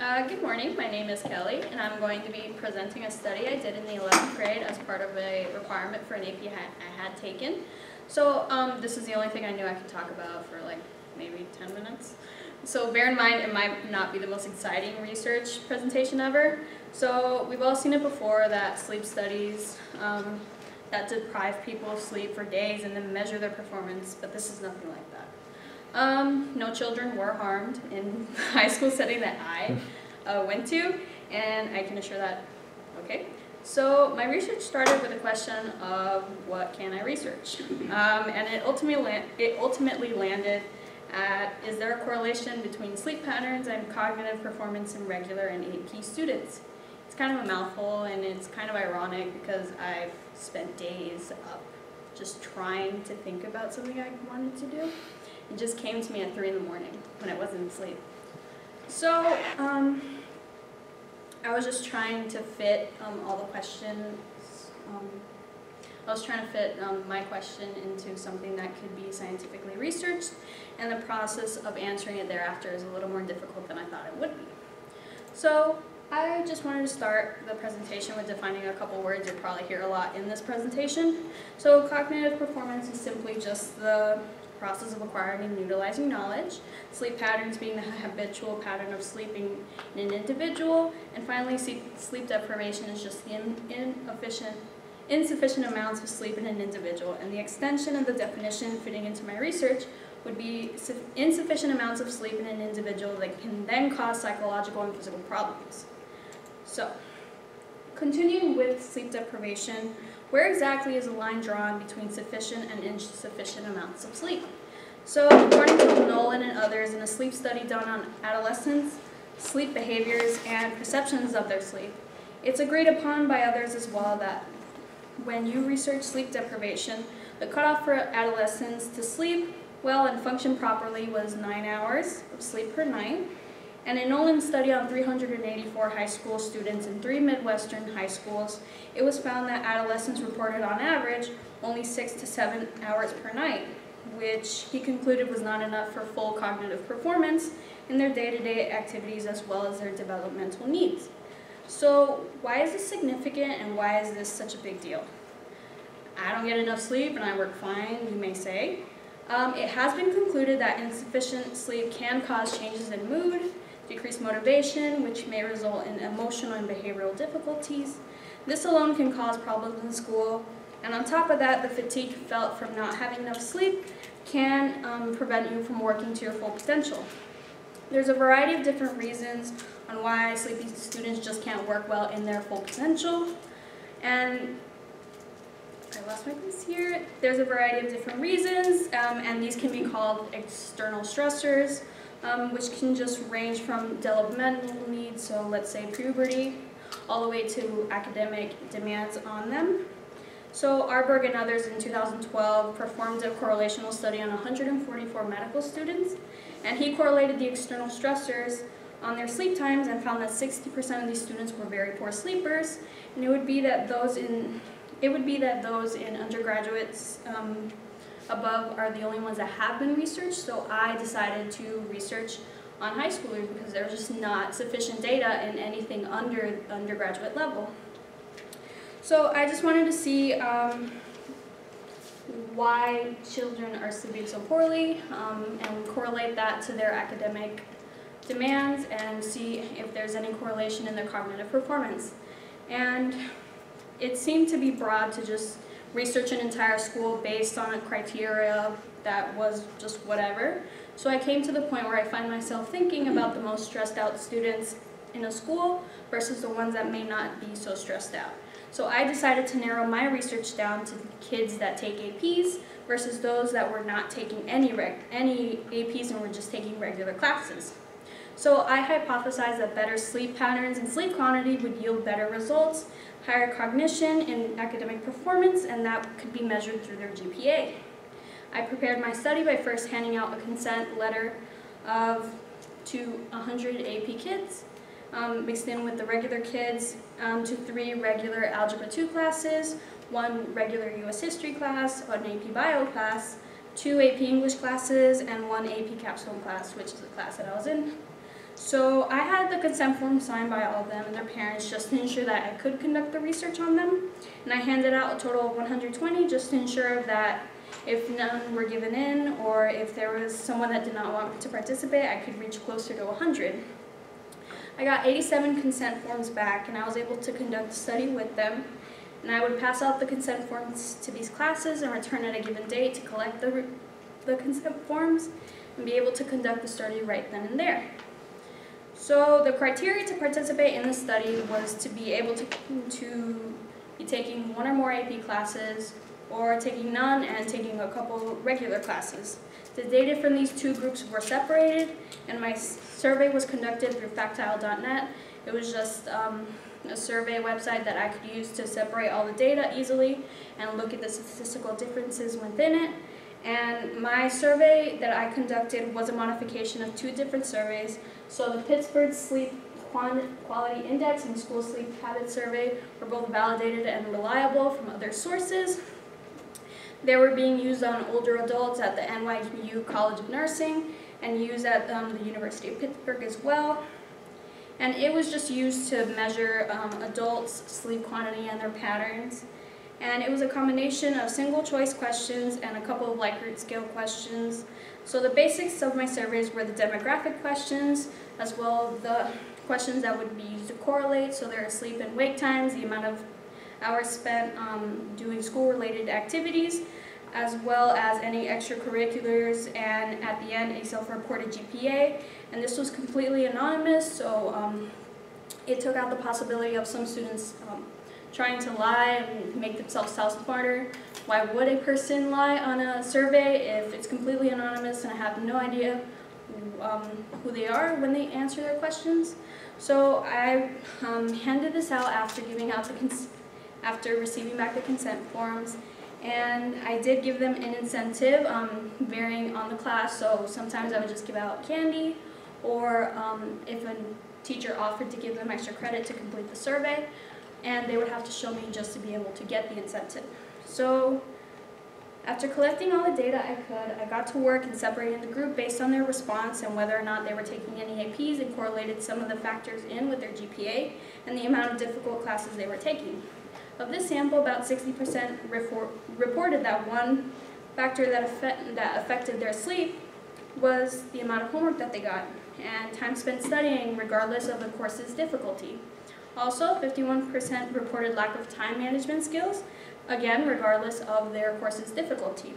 Good morning, my name is Kelly, and I'm going to be presenting a study I did in the 11th grade as part of a requirement for an AP I had taken. So this is the only thing I knew I could talk about for like maybe 10 minutes. So bear in mind it might not be the most exciting research presentation ever. So we've all seen it before, that sleep studies that deprive people of sleep for days and then measure their performance, but this is nothing like that. No children were harmed in the high school setting that I went to, and I can assure that, okay. So my research started with a question of what can I research? And it ultimately landed at, is there a correlation between sleep patterns and cognitive performance in regular and AP students? It's kind of a mouthful, and it's kind of ironic because I've spent days up just trying to think about something I wanted to do. It just came to me at 3 in the morning when I wasn't asleep. So I was just trying to fit all the questions. I was trying to fit my question into something that could be scientifically researched, and the process of answering it thereafter is a little more difficult than I thought it would be. So I just wanted to start the presentation with defining a couple words you'll probably hear a lot in this presentation. So cognitive performance is simply just the process of acquiring and utilizing knowledge, sleep patterns being the habitual pattern of sleeping in an individual, and finally sleep deprivation is just the insufficient amounts of sleep in an individual, and the extension of the definition fitting into my research would be insufficient amounts of sleep in an individual that can then cause psychological and physical problems. So, continuing with sleep deprivation, where exactly is the line drawn between sufficient and insufficient amounts of sleep? So, according to Nolan and others in a sleep study done on adolescents, sleep behaviors, and perceptions of their sleep, it's agreed upon by others as well that when you research sleep deprivation, the cutoff for adolescents to sleep well and function properly was 9 hours of sleep per night. And in Nolan's study on 384 high school students in 3 Midwestern high schools, it was found that adolescents reported on average only 6 to 7 hours per night, which he concluded was not enough for full cognitive performance in their day-to-day activities as well as their developmental needs. So why is this significant, and why is this such a big deal? I don't get enough sleep and I work fine, you may say. It has been concluded that insufficient sleep can cause changes in mood, decreased motivation, which may result in emotional and behavioral difficulties. This alone can cause problems in school, and on top of that, the fatigue felt from not having enough sleep can prevent you from working to your full potential. There's a variety of different reasons on why sleepy students just can't work well in their full potential, and I lost my place here. There's a variety of different reasons, and these can be called external stressors, which can just range from developmental needs, so let's say puberty, all the way to academic demands on them. So Arberg and others in 2012 performed a correlational study on 144 medical students, and he correlated the external stressors on their sleep times and found that 60% of these students were very poor sleepers, and it would be that those in undergraduates above are the only ones that have been researched. So I decided to research on high schoolers because there was just not sufficient data in anything under undergraduate level. So I just wanted to see why children are sleeping so poorly and correlate that to their academic demands and see if there's any correlation in their cognitive performance. And it seemed to be broad to just research an entire school based on a criteria that was just whatever. So I came to the point where I find myself thinking about the most stressed out students in a school versus the ones that may not be so stressed out. So I decided to narrow my research down to kids that take APs versus those that were not taking any APs and were just taking regular classes. So I hypothesized that better sleep patterns and sleep quantity would yield better results, higher cognition and academic performance, and that could be measured through their GPA. I prepared my study by first handing out a consent letter to 100 AP kids, mixed in with the regular kids, to 3 regular Algebra 2 classes, 1 regular US History class, an AP Bio class, 2 AP English classes, and 1 AP Capstone class, which is the class that I was in. So I had the consent form signed by all of them and their parents just to ensure that I could conduct the research on them. And I handed out a total of 120 just to ensure that if none were given in or if there was someone that did not want to participate, I could reach closer to 100. I got 87 consent forms back and I was able to conduct a study with them. And I would pass out the consent forms to these classes and return at a given date to collect the consent forms and be able to conduct the study right then and there. So the criteria to participate in the study was to be able to be taking one or more AP classes or taking none and taking a couple regular classes. The data from these two groups were separated and my survey was conducted through factile.net. It was just a survey website that I could use to separate all the data easily and look at the statistical differences within it. And my survey that I conducted was a modification of two different surveys. So the Pittsburgh Sleep Quality Index and the School Sleep Habit Survey were both validated and reliable from other sources. They were being used on older adults at the NYU College of Nursing and used at the University of Pittsburgh as well. And it was just used to measure adults' sleep quantity and their patterns. And it was a combination of single choice questions and a couple of Likert scale questions. So the basics of my surveys were the demographic questions, as well as the questions that would be used to correlate, so their sleep and wake times, the amount of hours spent doing school-related activities, as well as any extracurriculars, and at the end, a self-reported GPA. And this was completely anonymous, so it took out the possibility of some students trying to lie and make themselves sound smarter. Why would a person lie on a survey if it's completely anonymous and I have no idea who they are when they answer their questions? So I handed this out after after receiving back the consent forms, and I did give them an incentive varying on the class. So sometimes I would just give out candy, or if a teacher offered to give them extra credit to complete the survey, and they would have to show me just to be able to get the incentive. So after collecting all the data I could, I got to work in separating the group based on their response and whether or not they were taking any APs, and correlated some of the factors in with their GPA and the amount of difficult classes they were taking. Of this sample, about 60% reported that one factor that affected their sleep was the amount of homework that they got and time spent studying regardless of the course's difficulty. Also, 51% reported lack of time management skills, again, regardless of their course's difficulty.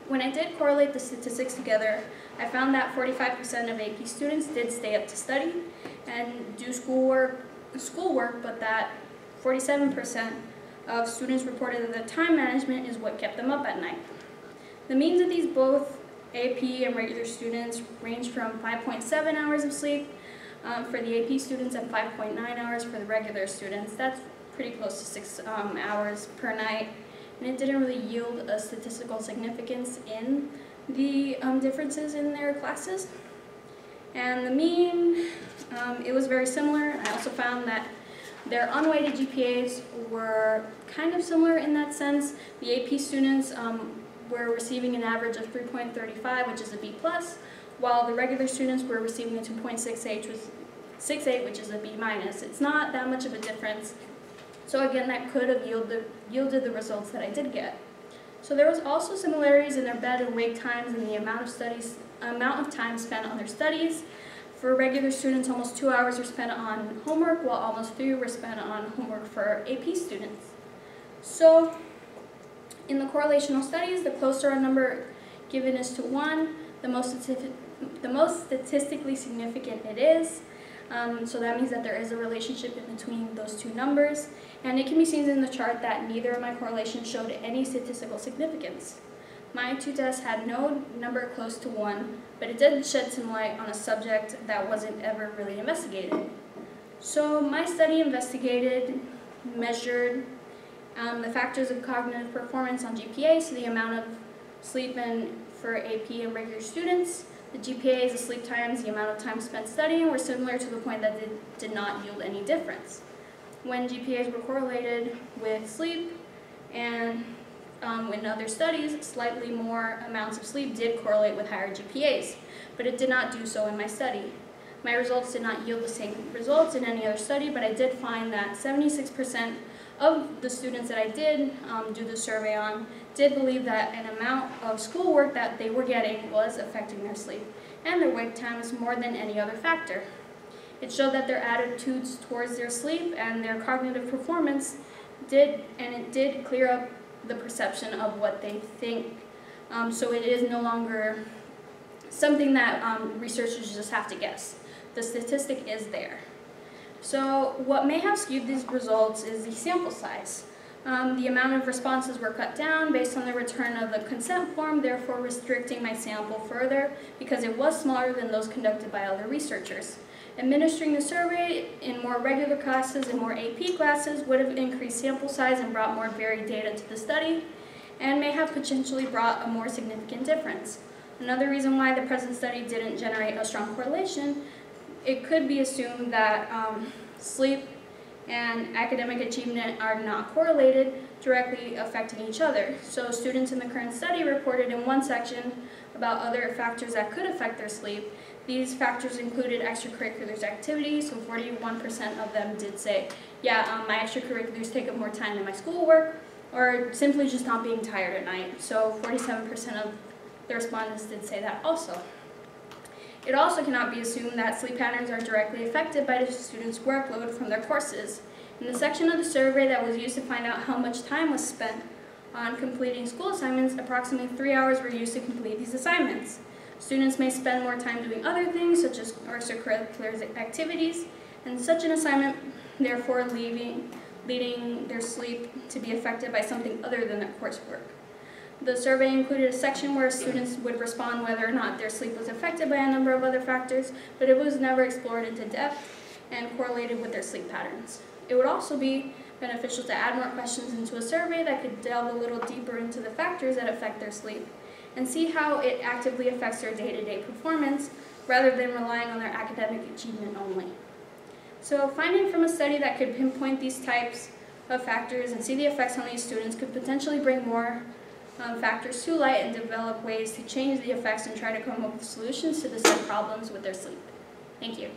When I did correlate the statistics together, I found that 45% of AP students did stay up to study and do schoolwork, but that 47% of students reported that the time management is what kept them up at night. The means of these both AP and regular students range from 5.7 hours of sleep for the AP students and 5.9 hours for the regular students. That's pretty close to 6 hours per night, and it didn't really yield a statistical significance in the differences in their classes. And the mean, it was very similar. I also found that their unweighted GPAs were kind of similar in that sense. The AP students were receiving an average of 3.35, which is a B+, while the regular students were receiving a 2.68, which is a B-. It's not that much of a difference. So again, that could have yielded the results that I did get. So there was also similarities in their bed and wake times and the amount of time spent on their studies. For regular students, almost 2 hours were spent on homework, while almost 3 were spent on homework for AP students. So in the correlational studies, the closer a number given is to 1, the most statistically significant it is. So that means that there is a relationship in between those two numbers. And it can be seen in the chart that neither of my correlations showed any statistical significance. My two tests had no number close to 1, but it did shed some light on a subject that wasn't ever really investigated. So my study measured the factors of cognitive performance on GPA, so the amount of sleep for AP and regular students. The GPAs, the sleep times, the amount of time spent studying were similar to the point that it did not yield any difference. When GPAs were correlated with sleep and in other studies, slightly more amounts of sleep did correlate with higher GPAs, but it did not do so in my study. My results did not yield the same results in any other study, but I did find that 76% of the students that I did do the survey on did believe that an amount of schoolwork that they were getting was affecting their sleep, and their wake time is more than any other factor. It showed that their attitudes towards their sleep and their cognitive performance did clear up the perception of what they think. So it is no longer something that researchers just have to guess. The statistic is there. So what may have skewed these results is the sample size. The amount of responses were cut down based on the return of the consent form, therefore restricting my sample further because it was smaller than those conducted by other researchers. Administering the survey in more regular classes and more AP classes would have increased sample size and brought more varied data to the study, and may have potentially brought a more significant difference. Another reason why the present study didn't generate a strong correlation, it could be assumed that sleep and academic achievement are not correlated, directly affecting each other. So students in the current study reported in one section about other factors that could affect their sleep. These factors included extracurriculars activities, so 41% of them did say, yeah, my extracurriculars take up more time than my schoolwork, or simply just not being tired at night. So 47% of the respondents did say that also. It also cannot be assumed that sleep patterns are directly affected by the students' workload from their courses. In the section of the survey that was used to find out how much time was spent on completing school assignments, approximately 3 hours were used to complete these assignments. Students may spend more time doing other things, such as extracurricular activities, and such an assignment, therefore leading their sleep to be affected by something other than their coursework. The survey included a section where students would respond whether or not their sleep was affected by a number of other factors, but it was never explored into depth and correlated with their sleep patterns. It would also be beneficial to add more questions into a survey that could delve a little deeper into the factors that affect their sleep and see how it actively affects their day-to-day performance rather than relying on their academic achievement only. So finding from a study that could pinpoint these types of factors and see the effects on these students could potentially bring more factors to light and develop ways to change the effects and try to come up with solutions to the same problems with their sleep. Thank you.